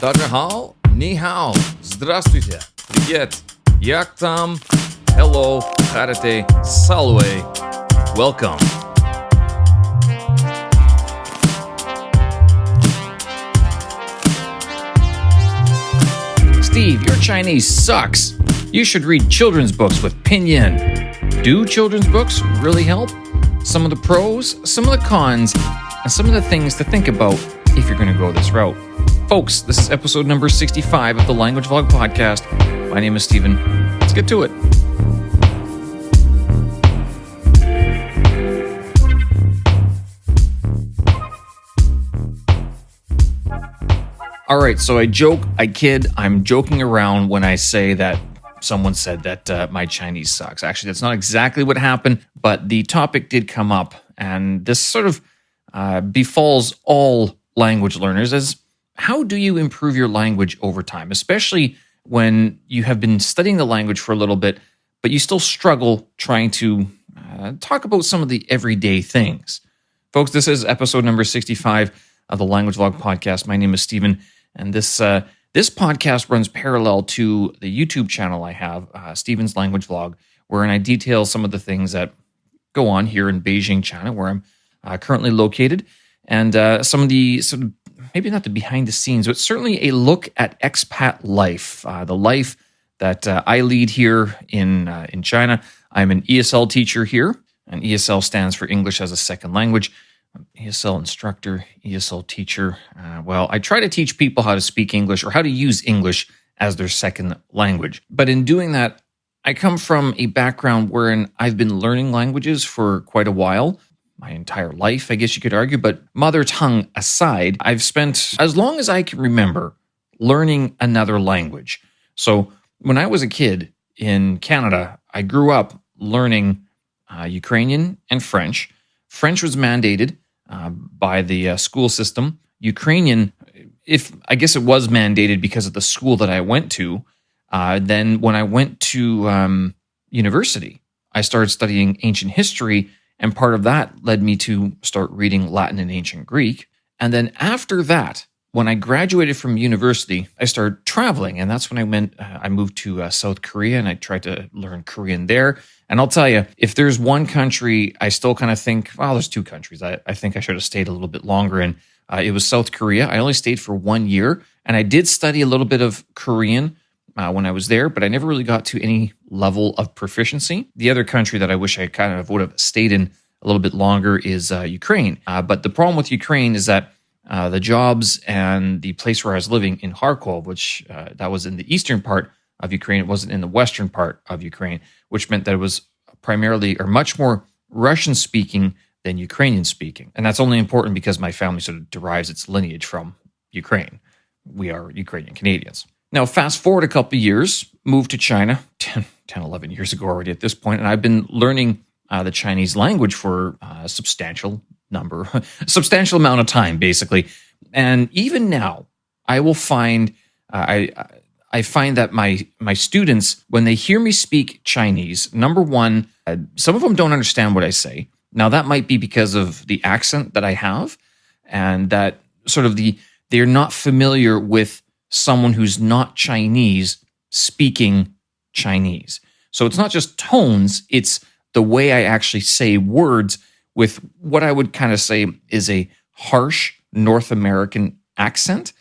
Дажахао, ни хао, здравствуйте, привет, як там, hello, харате, salve, welcome. Steve, your Chinese sucks. You should read children's books with pinyin. Do children's books really help? Some of the pros, some of the cons, and some of the things to think about if you're going to go this route. Folks, this is episode number 65 of the Language Vlog Podcast. My name is Steven. Let's get to it. All right, so I joke, I kid, I'm joking around when I say that someone said that my Chinese sucks. Actually, that's not exactly what happened, but the topic did come up, and this sort of befalls all language learners as how do you improve your language over time, especially when you have been studying the language for a little bit, but you still struggle trying to talk about some of the everyday things. Folks, this is episode number 65 of the Language Vlog Podcast. My name is Steven, and this podcast runs parallel to the YouTube channel I have, Steven's Language Vlog, wherein I detail some of the things that go on here in Beijing, China, where I'm currently located, and some of the sort of, maybe not the behind the scenes, but certainly a look at expat life, the life that I lead here in China. I'm an ESL teacher here, and ESL stands for English as a Second Language. ESL instructor, ESL teacher. Well, I try to teach people how to speak English or how to use English as their second language. But in doing that, I come from a background wherein I've been learning languages for quite a while, my entire life, I guess you could argue. But mother tongue aside, I've spent as long as I can remember learning another language. So when I was a kid in Canada, I grew up learning Ukrainian and French. French was mandated by the school system. Ukrainian, I guess it was mandated because of the school that I went to. Then when I went to university, I started studying ancient history, and part of that led me to start reading Latin and ancient Greek. And then after that, when I graduated from university, I started traveling, and that's when I moved to South Korea, and I tried to learn Korean there. And I'll tell you, if there's one country I still kind of think, well, there's two countries I think I should have stayed a little bit longer in. It was South Korea. I only stayed for 1 year, and I did study a little bit of Korean when I was there, but I never really got to any level of proficiency. The other country that I wish I kind of would have stayed in a little bit longer is Ukraine. But the problem with Ukraine is that the jobs and the place where I was living in Kharkov, which that was in the eastern part of Ukraine, it wasn't in the western part of Ukraine, which meant that it was primarily or much more Russian-speaking than Ukrainian-speaking. And that's only important because my family sort of derives its lineage from Ukraine. We are Ukrainian Canadians. Now, fast forward a couple of years, moved to China 10, 11 years ago already at this point, and I've been learning the Chinese language for a substantial amount of time, basically. And even now, I will find, I find that my students, when they hear me speak Chinese, number one, some of them don't understand what I say. Now, that might be because of the accent that I have, and that sort of they're not familiar with someone who's not Chinese speaking Chinese. So it's not just tones, it's the way I actually say words with what I would kind of say is a harsh North American accent.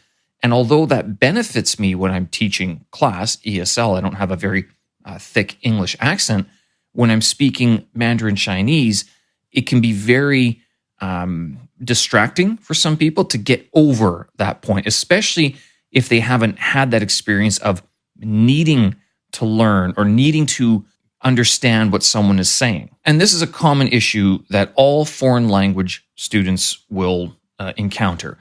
And although that benefits me when I'm teaching class, ESL, I don't have a very thick English accent. When I'm speaking Mandarin Chinese, it can be very distracting for some people to get over that point, especially if they haven't had that experience of needing to learn or needing to understand what someone is saying. And this is a common issue that all foreign language students will encounter.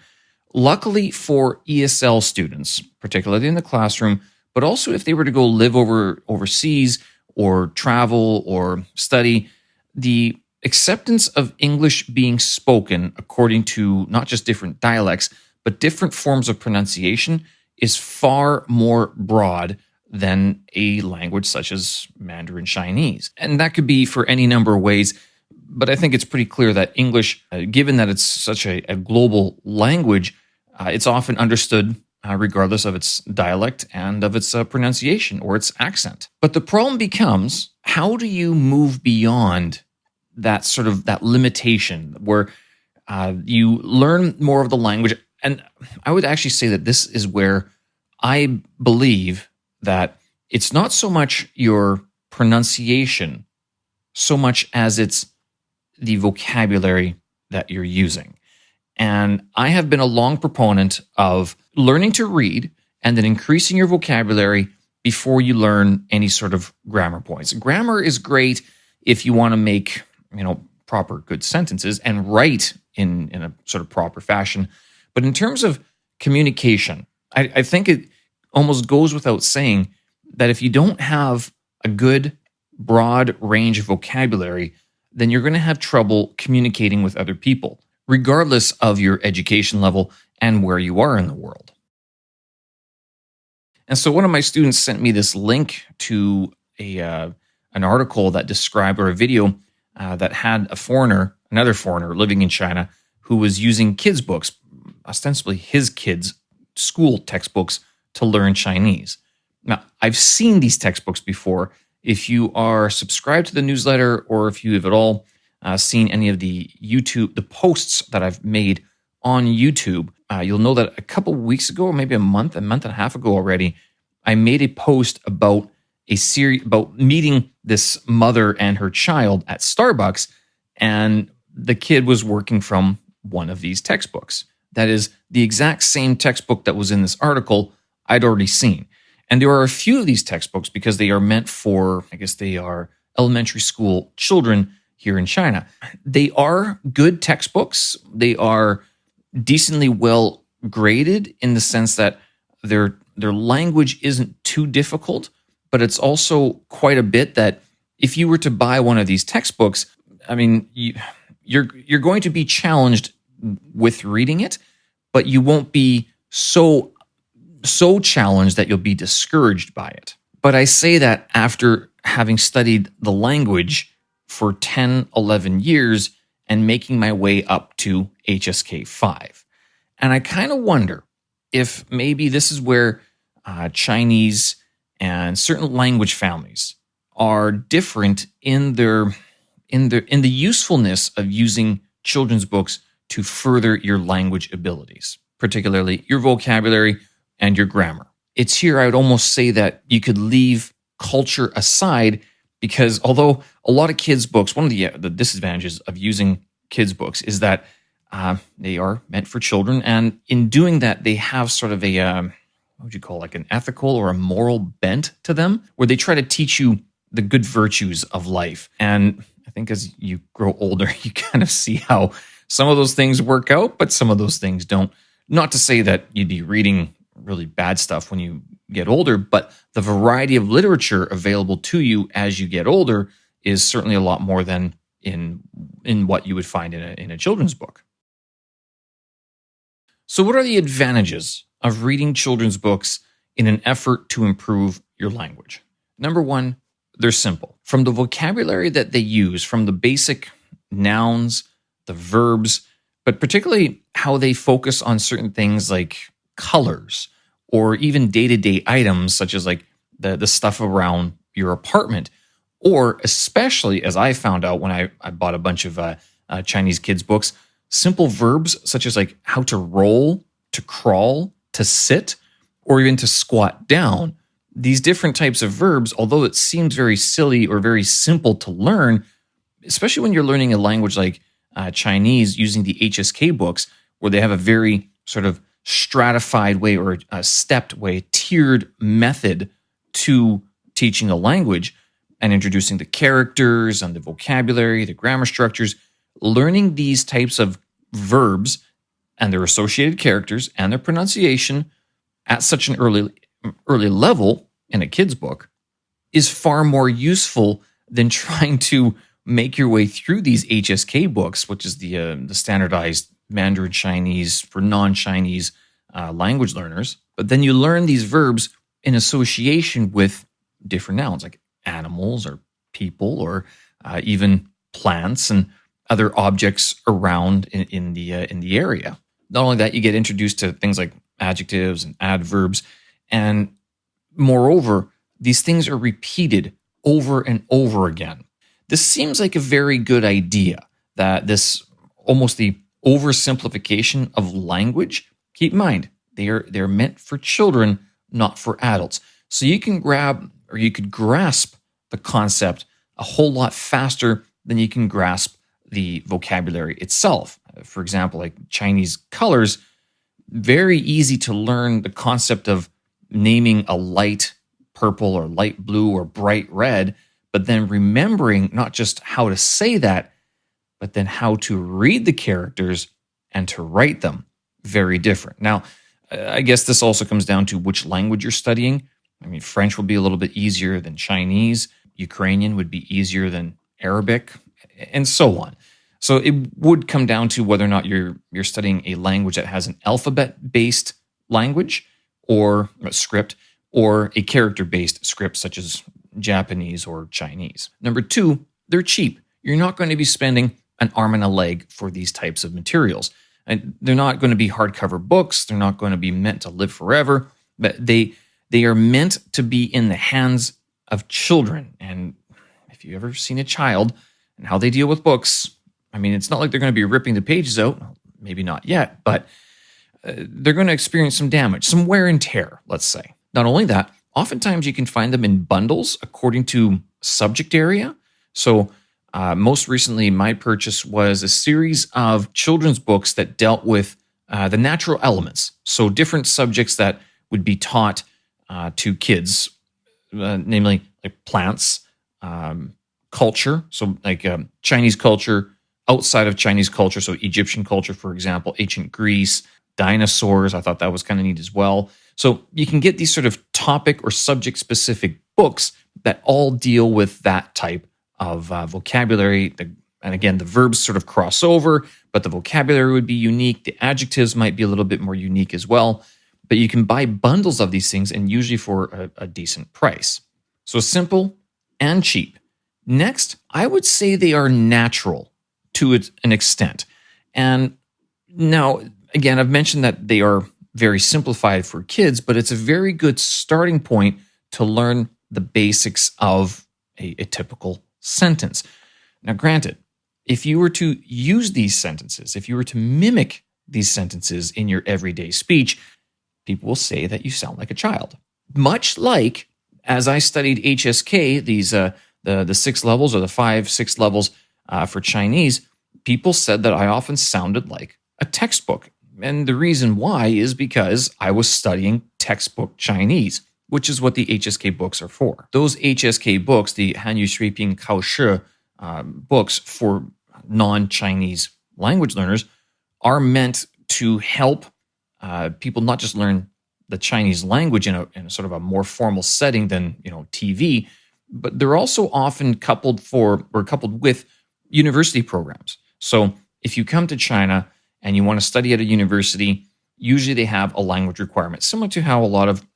Luckily for ESL students, particularly in the classroom, but also if they were to go live overseas or travel or study, the acceptance of English being spoken according to not just different dialects, but different forms of pronunciation is far more broad than a language such as Mandarin Chinese. And that could be for any number of ways, but I think it's pretty clear that English, given that it's such a global language, it's often understood regardless of its dialect and of its pronunciation or its accent. But the problem becomes, how do you move beyond that limitation where you learn more of the language? And I would actually say that this is where I believe that it's not so much your pronunciation so much as it's the vocabulary that you're using. And I have been a long proponent of learning to read and then increasing your vocabulary before you learn any sort of grammar points. Grammar is great if you want to make, proper good sentences and write in a sort of proper fashion. But in terms of communication, I think it almost goes without saying that if you don't have a good, broad range of vocabulary, then you're going to have trouble communicating with other people, regardless of your education level and where you are in the world. And so one of my students sent me this link to an article that described, or a video that had another foreigner living in China, who was using kids' books, ostensibly his kids' school textbooks, to learn Chinese. Now, I've seen these textbooks before. If you are subscribed to the newsletter, or if you have at all seen any of the posts that I've made on YouTube, you'll know that a couple weeks ago, or maybe a month and a half ago already, I made a post about about meeting this mother and her child at Starbucks, and the kid was working from one of these textbooks. That is the exact same textbook that was in this article I'd already seen. And there are a few of these textbooks because they are meant for, I guess they are elementary school children here in China. They are good textbooks. They are decently well graded in the sense that their language isn't too difficult, but it's also quite a bit that if you were to buy one of these textbooks, you're going to be challenged with reading it, but you won't be so challenged that you'll be discouraged by it. But I say that after having studied the language for 10, 11 years and making my way up to HSK 5. And I kind of wonder if maybe this is where Chinese and certain language families are different in the usefulness of using children's books to further your language abilities, particularly your vocabulary and your grammar. It's here I would almost say that you could leave culture aside, because although a lot of kids' books, one of the disadvantages of using kids' books is that they are meant for children, and in doing that, they have sort of a what would you call, like an ethical or a moral bent to them, where they try to teach you the good virtues of life. And I think as you grow older, you kind of see how some of those things work out, but some of those things don't. Not to say that you'd be reading really bad stuff when you get older, but the variety of literature available to you as you get older is certainly a lot more than in what you would find in a children's book. So what are the advantages of reading children's books in an effort to improve your language? Number one, they're simple. From the vocabulary that they use, from the basic nouns, the verbs, but particularly how they focus on certain things like colors or even day-to-day items such as like the stuff around your apartment, or especially, as I found out when I bought a bunch of Chinese kids books, simple verbs such as like how to roll, to crawl, to sit, or even to squat down. These different types of verbs, although it seems very silly or very simple to learn, especially when you're learning a language like Chinese using the HSK books, where they have a very sort of stratified way or a stepped way, tiered method to teaching a language and introducing the characters and the vocabulary, the grammar structures. Learning these types of verbs and their associated characters and their pronunciation at such an early level in a kid's book is far more useful than trying to make your way through these HSK books, which is the standardized Mandarin Chinese for non-Chinese language learners. But then you learn these verbs in association with different nouns like animals or people or even plants and other objects around in the area. Not only that, you get introduced to things like adjectives and adverbs. And moreover, these things are repeated over and over again. This seems like a very good idea, that this almost the oversimplification of language. Keep in mind, they're meant for children, not for adults. So you can grasp the concept a whole lot faster than you can grasp the vocabulary itself. For example, like Chinese colors, very easy to learn the concept of naming a light purple or light blue or bright red, but then remembering not just how to say that, but then how to read the characters and to write them. Very different. Now, I guess this also comes down to which language you're studying. I mean, French will be a little bit easier than Chinese. Ukrainian would be easier than Arabic, and so on. So it would come down to whether or not you're studying a language that has an alphabet-based language or a script, or a character-based script such as Japanese or Chinese. Number two, they're cheap. You're not going to be spending an arm and a leg for these types of materials. And they're not going to be hardcover books. They're not going to be meant to live forever, but they are meant to be in the hands of children. And if you've ever seen a child and how they deal with books, I mean, it's not like they're going to be ripping the pages out. Well, maybe not yet, but they're going to experience some damage, some wear and tear, let's say. Not only that, oftentimes you can find them in bundles according to subject area. So most recently, my purchase was a series of children's books that dealt with the natural elements. So different subjects that would be taught to kids, namely like plants, culture, so like Chinese culture, outside of Chinese culture, so Egyptian culture, for example, ancient Greece, dinosaurs. I thought that was kind of neat as well. So you can get these sort of topic or subject-specific books that all deal with that type of vocabulary. And again, the verbs sort of cross over, but the vocabulary would be unique. The adjectives might be a little bit more unique as well. But you can buy bundles of these things, and usually for a decent price. So simple and cheap. Next, I would say they are natural to an extent. And now, again, I've mentioned that they are very simplified for kids, but it's a very good starting point to learn the basics of a typical sentence. Now, granted, if you were to use these sentences, if you were to mimic these sentences in your everyday speech, people will say that you sound like a child. Much like, as I studied HSK, these the 6 levels or the 5-6 levels for Chinese, people said that I often sounded like a textbook. And the reason why is because I was studying textbook Chinese, which is what the HSK books are for. Those HSK books, the Hanyu Shuiping Kaoshi books for non-Chinese language learners, are meant to help people not just learn the Chinese language in a sort of a more formal setting than TV, but they're also often coupled with university programs. So if you come to China and you want to study at a university, usually they have a language requirement, similar to how a lot of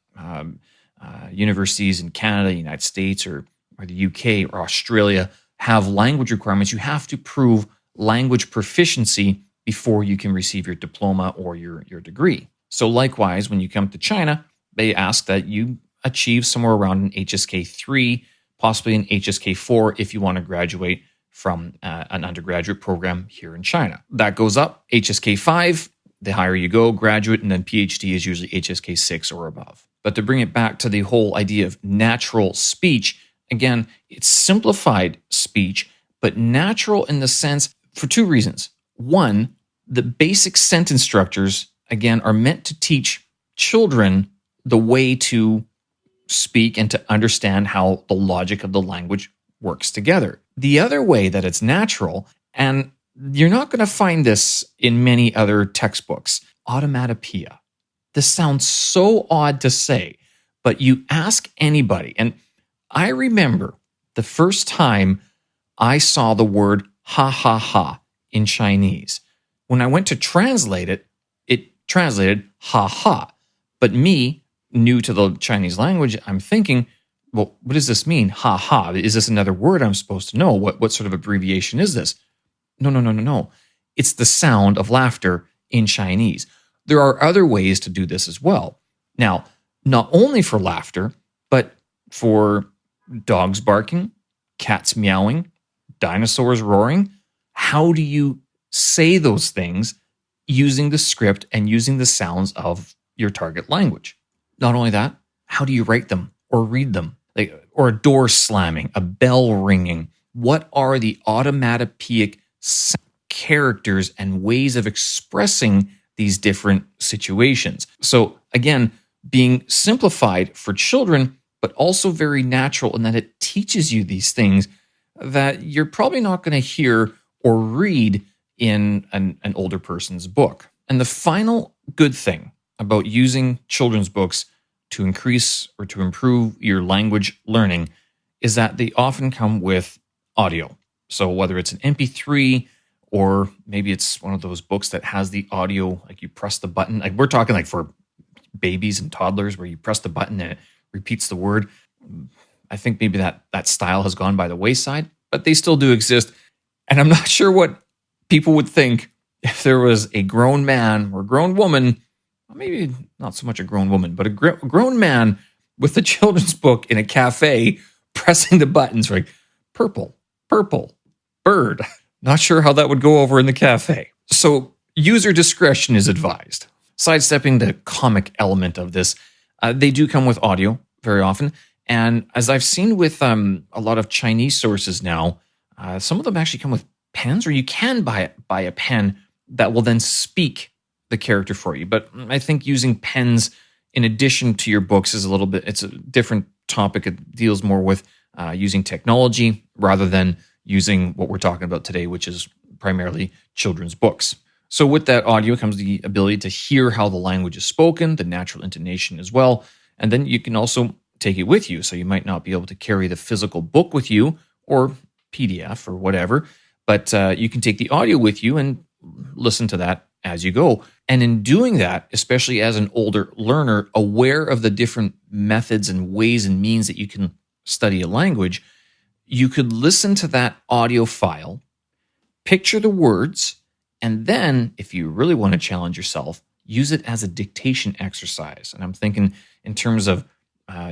universities in Canada, United States, or the UK or Australia have language requirements. You have to prove language proficiency before you can receive your diploma or your degree. So likewise, when you come to China, they ask that you achieve somewhere around an HSK 3, possibly an HSK 4 if you want to graduate from an undergraduate program here in China. That goes up, HSK 5, the higher you go, graduate, and then PhD is usually HSK 6 or above. But to bring it back to the whole idea of natural speech, again, it's simplified speech, but natural in the sense for 2 reasons. One, the basic sentence structures, again, are meant to teach children the way to speak and to understand how the logic of the language works together. The other way that it's natural, and you're not going to find this in many other textbooks, automatopoeia. This sounds so odd to say, but you ask anybody, and I remember the first time I saw the word ha ha ha in Chinese. When I went to translate it, it translated ha ha. But me, new to the Chinese language, I'm thinking, well, what does this mean? Ha ha. Is this another word I'm supposed to know? What sort of abbreviation is this? No. It's the sound of laughter in Chinese. there are other ways to do this as well. Now, not only for laughter, but for dogs barking, cats meowing, dinosaurs roaring. How do you say those things using the script and using the sounds of your target language? Not only that, how do you write them or read them? Or a door slamming, a bell ringing. What are the automatopeic characters and ways of expressing these different situations? So again, being simplified for children, but also very natural in that it teaches you these things that you're probably not going to hear or read in an older person's book. And the final good thing about using children's books to increase or to improve your language learning is that they often come with audio. So whether it's an MP3 or maybe it's one of those books that has the audio, like you press the button, like we're talking like for babies and toddlers where you press the button and it repeats the word. I think maybe that style has gone by the wayside, but they still do exist. And I'm not sure what people would think if there was a grown man or grown woman, maybe not so much a grown woman, but a grown man with a children's book in a cafe pressing the buttons like purple, bird. Not sure how that would go over in the cafe. So user discretion is advised. Sidestepping the comic element of this, they do come with audio very often. And as I've seen with a lot of Chinese sources now, some of them actually come with pens, or you can buy a pen that will then speak the character for you. But I think using pens in addition to your books is it's a different topic. It deals more with using technology rather than using what we're talking about today, which is primarily children's books. So with that audio comes the ability to hear how the language is spoken, the natural intonation as well. And then you can also take it with you. So you might not be able to carry the physical book with you or PDF or whatever, but you can take the audio with you and listen to that as you go. And in doing that, especially as an older learner, aware of the different methods and ways and means that you can study a language, you could listen to that audio file, picture the words, and then, if you really want to challenge yourself, use it as a dictation exercise. And I'm thinking in terms of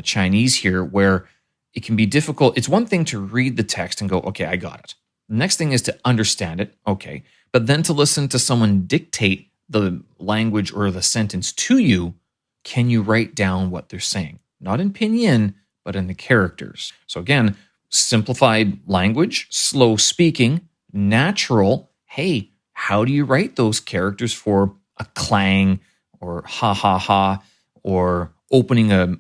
Chinese here, where it can be difficult. It's one thing to read the text and go, okay, I got it. The next thing is to understand it, okay. But then to listen to someone dictate the language or the sentence to you, can you write down what they're saying? Not in pinyin, but in the characters. So again, simplified language, slow speaking, natural. Hey, how do you write those characters for a clang or ha ha ha or opening a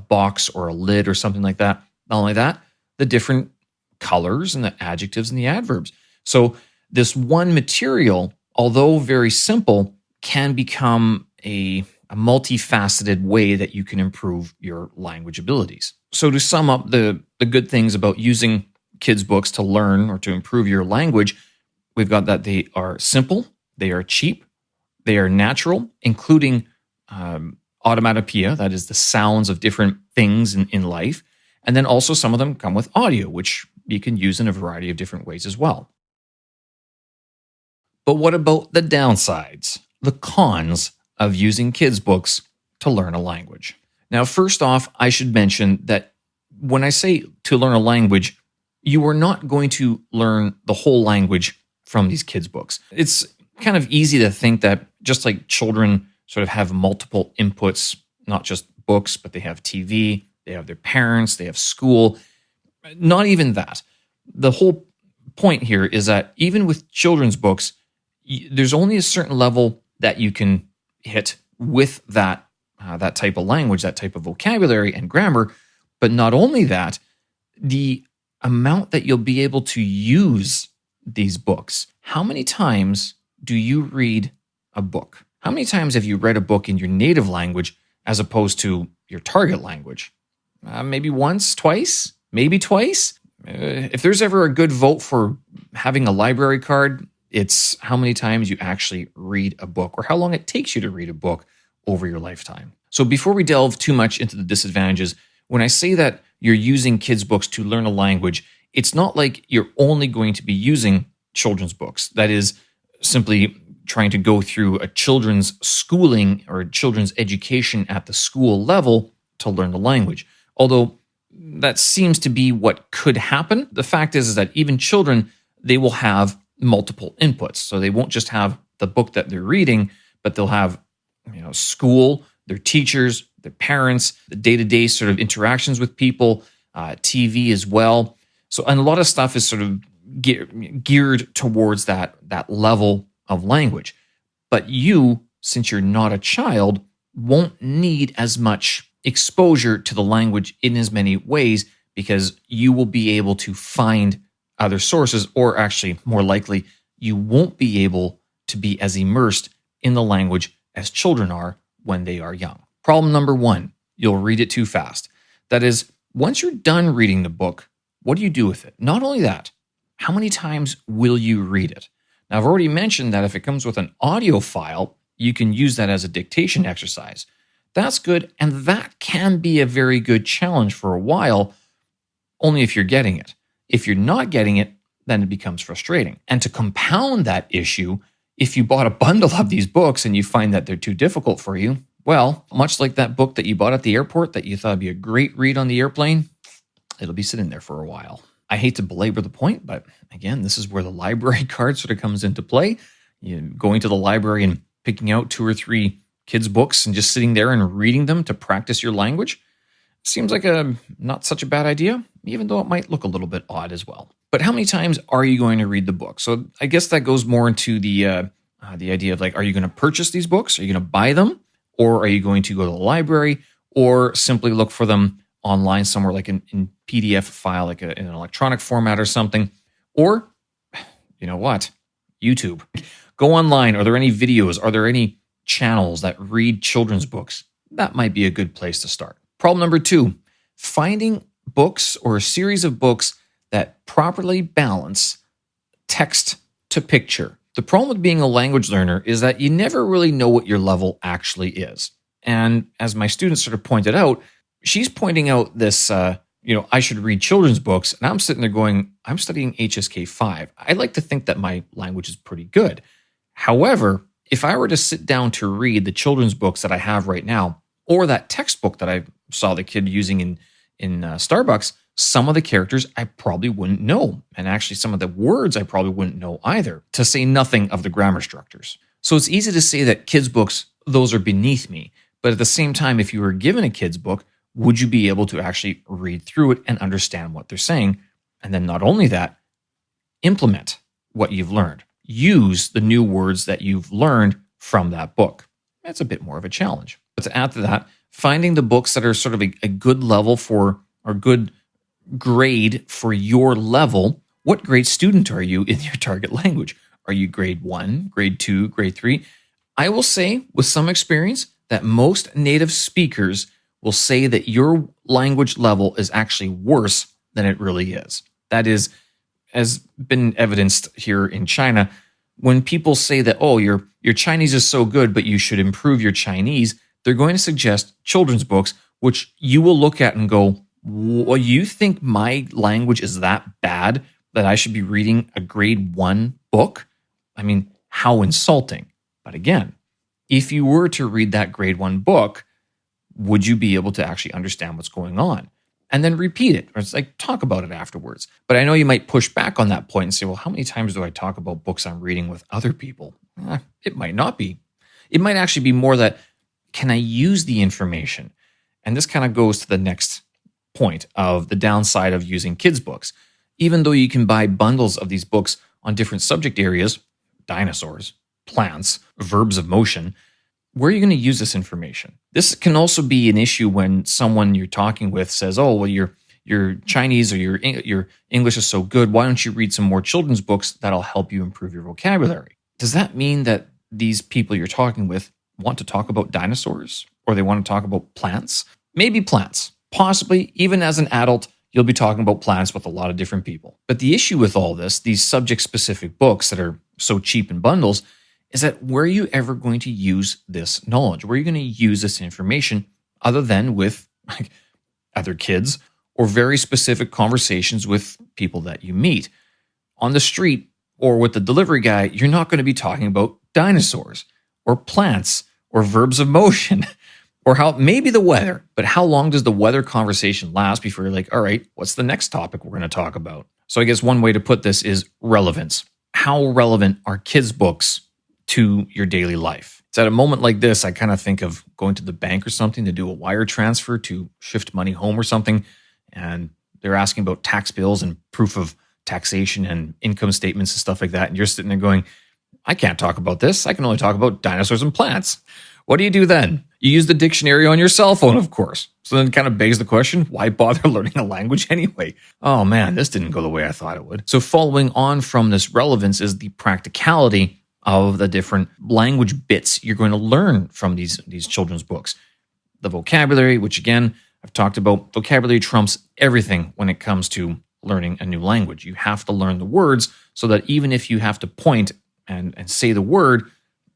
box or a lid or something like that? Not only that, the different colors and the adjectives and the adverbs. So this one material, although very simple, can become a multifaceted way that you can improve your language abilities. So to sum up the good things about using kids' books to learn or to improve your language, we've got that they are simple, they are cheap, they are natural, including automatopoeia, that is the sounds of different things in life. And then also some of them come with audio, which you can use in a variety of different ways as well. But what about the downsides, the cons of using kids' books to learn a language? Now, first off, I should mention that when I say to learn a language, you are not going to learn the whole language from these kids' books. It's kind of easy to think that just like children sort of have multiple inputs, not just books, but they have TV, they have their parents, they have school. Not even that. The whole point here is that even with children's books, there's only a certain level that you can hit with that type of language, that type of vocabulary and grammar. But not only that, the amount that you'll be able to use these books. How many times do you read a book? How many times have you read a book in your native language as opposed to your target language? Maybe once, twice, maybe twice. If there's ever a good vote for having a library card, it's how many times you actually read a book or how long it takes you to read a book over your lifetime. So before we delve too much into the disadvantages, when I say that you're using kids' books to learn a language, it's not like you're only going to be using children's books. That is simply trying to go through a children's schooling or children's education at the school level to learn the language. Although that seems to be what could happen. The fact is that even children, they will have multiple inputs. So they won't just have the book that they're reading, but they'll have, school, their teachers, their parents, the day-to-day sort of interactions with people, TV as well. So, and a lot of stuff is sort of geared towards that level of language. But you, since you're not a child, won't need as much exposure to the language in as many ways because you will be able to find other sources, or actually more likely, you won't be able to be as immersed in the language as children are when they are young. Problem number 1, you'll read it too fast. That is, once you're done reading the book, what do you do with it? Not only that, how many times will you read it? Now, I've already mentioned that if it comes with an audio file, you can use that as a dictation exercise. That's good, and that can be a very good challenge for a while, only if you're getting it. If you're not getting it, then it becomes frustrating. And to compound that issue, if you bought a bundle of these books and you find that they're too difficult for you, well, much like that book that you bought at the airport that you thought would be a great read on the airplane, it'll be sitting there for a while. I hate to belabor the point, but again, this is where the library card sort of comes into play. Going to the library and picking out 2 or 3 kids' books and just sitting there and reading them to practice your language seems like a not such a bad idea, even though it might look a little bit odd as well. But how many times are you going to read the book? So I guess that goes more into the idea of like, are you going to purchase these books? Are you going to buy them? Or are you going to go to the library or simply look for them online somewhere like in PDF file, like in an electronic format or something? Or, you know what? YouTube. Go online. Are there any videos? Are there any channels that read children's books? That might be a good place to start. Problem number 2, finding books or a series of books that properly balance text to picture. The problem with being a language learner is that you never really know what your level actually is. And as my student sort of pointed out, she's pointing out this, I should read children's books. And I'm sitting there going, I'm studying HSK 5. I like to think that my language is pretty good. However, if I were to sit down to read the children's books that I have right now, or that textbook that I saw the kid using in Starbucks, some of the characters I probably wouldn't know. And actually some of the words I probably wouldn't know either, to say nothing of the grammar structures. So it's easy to say that kids' books, those are beneath me. But at the same time, if you were given a kid's book, would you be able to actually read through it and understand what they're saying? And then not only that, implement what you've learned. Use the new words that you've learned from that book. That's a bit more of a challenge. But to add to that, finding the books that are sort of a good level for, or good grade for your level. What grade student are you in your target language? Are you grade 1, grade 2, grade 3? I will say with some experience that most native speakers will say that your language level is actually worse than it really is. That is, has been evidenced here in China. When people say that, oh, your Chinese is so good, but you should improve your Chinese, they're going to suggest children's books, which you will look at and go, well, you think my language is that bad that I should be reading a grade 1 book? I mean, how insulting. But again, if you were to read that grade 1 book, would you be able to actually understand what's going on? And then repeat it, or it's like talk about it afterwards. But I know you might push back on that point and say, well, how many times do I talk about books I'm reading with other people? It might not be. It might actually be more that, can I use the information? And this kind of goes to the next point of the downside of using kids' books. Even though you can buy bundles of these books on different subject areas, dinosaurs, plants, verbs of motion, where are you going to use this information? This can also be an issue when someone you're talking with says, oh, well, your Chinese or your English is so good, why don't you read some more children's books that'll help you improve your vocabulary? Does that mean that these people you're talking with want to talk about dinosaurs, or they want to talk about plants? Maybe plants. Possibly, even as an adult, you'll be talking about plants with a lot of different people. But the issue with all this, these subject-specific books that are so cheap in bundles, is that where are you ever going to use this knowledge? Where are you going to use this information other than with other kids or very specific conversations with people that you meet? On the street or with the delivery guy, you're not going to be talking about dinosaurs or plants or verbs of motion or how maybe the weather, but how long does the weather conversation last before you're like, all right, what's the next topic we're going to talk about? So I guess one way to put this is relevance. How relevant are kids' books to your daily life? It's at a moment like this, I kind of think of going to the bank or something to do a wire transfer to shift money home or something. And they're asking about tax bills and proof of taxation and income statements and stuff like that. And you're sitting there going, I can't talk about this. I can only talk about dinosaurs and plants. What do you do then? You use the dictionary on your cell phone, of course. So then it kind of begs the question, why bother learning a language anyway? Oh man, this didn't go the way I thought it would. So following on from this relevance is the practicality of the different language bits you're going to learn from these children's books. The vocabulary, which again, I've talked about, vocabulary trumps everything when it comes to learning a new language. You have to learn the words so that even if you have to point and say the word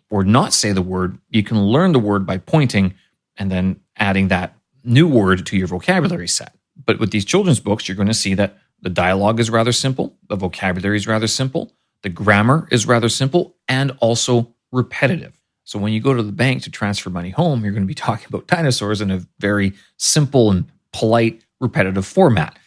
or not say the word, you can learn the word by pointing and then adding that new word to your vocabulary set. But with these children's books, you're going to see that the dialogue is rather simple, the vocabulary is rather simple, the grammar is rather simple, and also repetitive. So when you go to the bank to transfer money home, you're going to be talking about dinosaurs in a very simple and polite, repetitive format.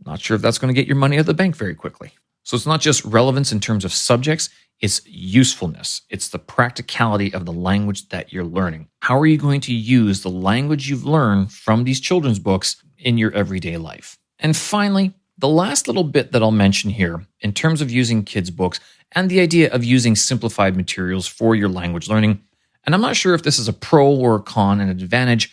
Not sure if that's going to get your money out of the bank very quickly. So it's not just relevance in terms of subjects, it's usefulness. It's the practicality of the language that you're learning. How are you going to use the language you've learned from these children's books in your everyday life? And finally, the last little bit that I'll mention here in terms of using kids' books and the idea of using simplified materials for your language learning. And I'm not sure if this is a pro or a con and an advantage,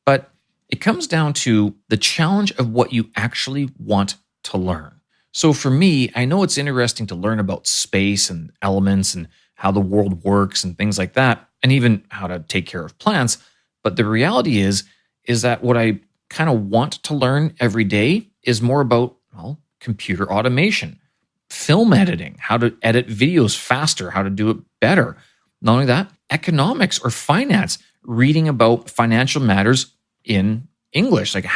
but it comes down to the challenge of what you actually want to learn. So for me, I know it's interesting to learn about space and elements and how the world works and things like that, and even how to take care of plants. But the reality is that what I kind of want to learn every day is more about, well, computer automation, film editing, how to edit videos faster, how to do it better. Not only that, economics or finance, reading about financial matters in English, like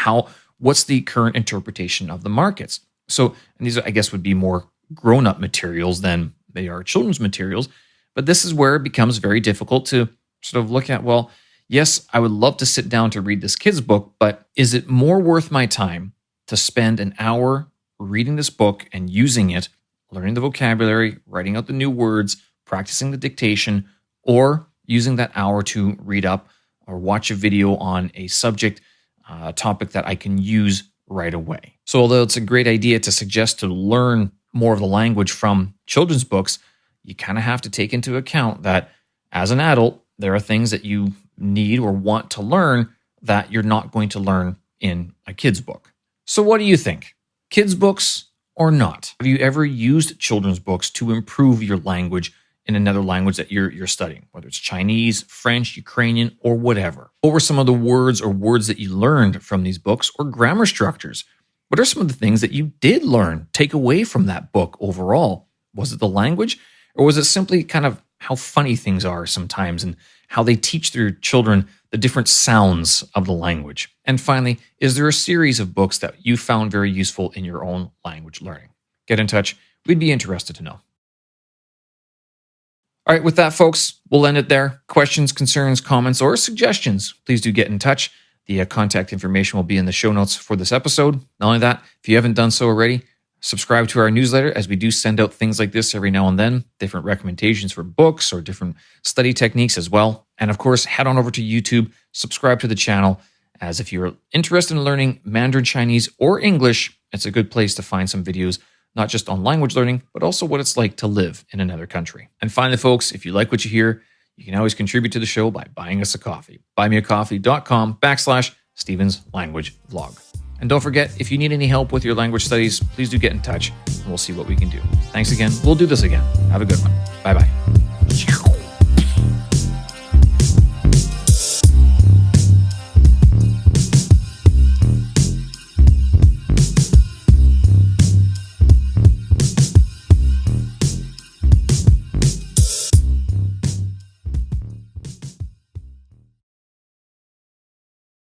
what's the current interpretation of the markets. So, and these, I guess, would be more grown-up materials than they are children's materials. But this is where it becomes very difficult to sort of look at, well, yes, I would love to sit down to read this kid's book, but is it more worth my time to spend an hour reading this book and using it, learning the vocabulary, writing out the new words, practicing the dictation, or using that hour to read up or watch a video on a subject, topic that I can use right away? So although it's a great idea to suggest to learn more of the language from children's books, you kind of have to take into account that as an adult, there are things that you need or want to learn that you're not going to learn in a kid's book. So what do you think? Kids' books or not? Have you ever used children's books to improve your language in another language that you're studying, whether it's Chinese, French, Ukrainian, or whatever? What were some of the words or words that you learned from these books or grammar structures? What are some of the things that you did learn, take away from that book overall? Was it the language, or was it simply kind of how funny things are sometimes and how they teach their children the different sounds of the language? And finally, is there a series of books that you found very useful in your own language learning? Get in touch. We'd be interested to know. All right, with that, folks, we'll end it there. Questions, concerns, comments, or suggestions, please do get in touch. The contact information will be in the show notes for this episode. Not only that, if you haven't done so already, subscribe to our newsletter, as we do send out things like this every now and then, different recommendations for books or different study techniques as well. And of course, head on over to YouTube, subscribe to the channel, as if you're interested in learning Mandarin Chinese or English, it's a good place to find some videos, not just on language learning, but also what it's like to live in another country. And finally, folks, if you like what you hear, you can always contribute to the show by buying us a coffee. buymeacoffee.com/Stevens Language Vlog. And don't forget, if you need any help with your language studies, please do get in touch and we'll see what we can do. Thanks again. We'll do this again. Have a good one. Bye-bye.